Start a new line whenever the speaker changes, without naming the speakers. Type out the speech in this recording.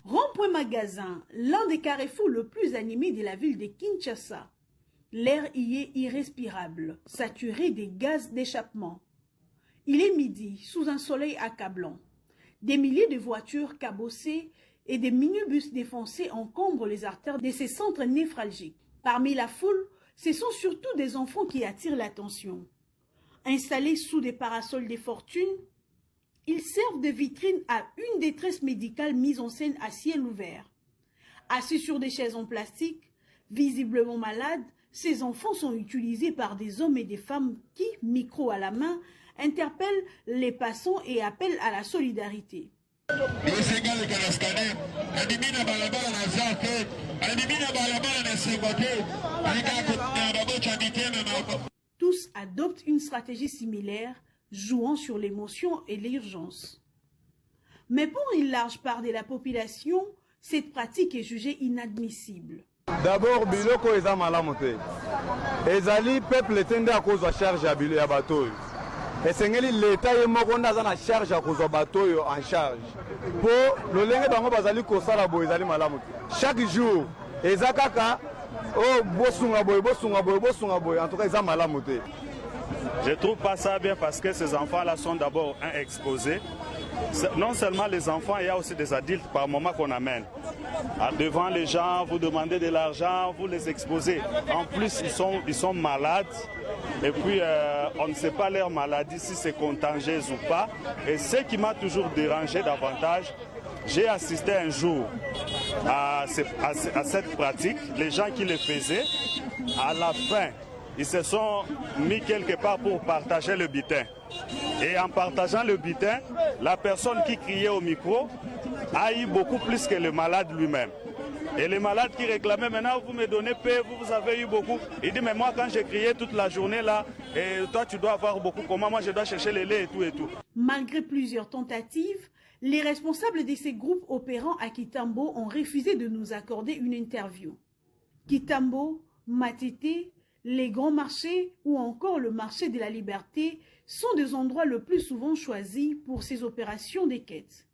Rond-point magasin, l'un des carrefours le plus animés de la ville de Kinshasa. L'air y est irrespirable, saturé des gaz d'échappement. Il est midi, sous un soleil accablant. Des milliers de voitures cabossées et des minibus défoncés encombrent les artères de ces centres névralgiques. Parmi la foule, ce sont surtout des enfants qui attirent l'attention. Installés sous des parasols de fortune, ils servent de vitrine à une détresse médicale mise en scène à ciel ouvert. Assis sur des chaises en plastique, visiblement malades, ces enfants sont utilisés par des hommes et des femmes qui, micro à la main, interpellent les passants et appellent à la solidarité. Tous adoptent une stratégie similaire, jouant sur l'émotion et l'urgence. Mais pour une large part de la population, cette pratique est jugée inadmissible.
D'abord, biloko eza malamu te. Ezali peuple tende à cause de charge ya bilo ya bateau. Esengeli l'État ye moko nda za na charge à cause de bateau en charge. Po lolenge bango bazali kosala boye ezali malamu te. Chaque jour, eza kaka oh bosunga boye en tout cas eza malamu te.
Je trouve pas ça bien parce que ces enfants-là sont d'abord exposés. Non seulement les enfants, il y a aussi des adultes par moment qu'on amène. Devant les gens, vous demandez de l'argent, vous les exposez. En plus, ils sont malades. Et puis, on ne sait pas leur maladie, si c'est contagieuse ou pas. Et ce qui m'a toujours dérangé davantage, j'ai assisté un jour à cette pratique. Les gens qui le faisaient, à la fin, ils se sont mis quelque part pour partager le butin. Et en partageant le butin, la personne qui criait au micro a eu beaucoup plus que le malade lui-même. Et le malade qui réclamait, maintenant vous me donnez paix, vous avez eu beaucoup. Il dit, mais moi quand j'ai crié toute la journée là, et toi tu dois avoir beaucoup, comment moi je dois chercher le lait et tout et tout. Malgré plusieurs tentatives, les responsables de ces groupes opérant à Kitambo ont refusé de nous accorder une interview. Kitambo, Matete, les grands marchés ou encore le marché de la liberté sont des endroits le plus souvent choisis pour ces opérations des quêtes.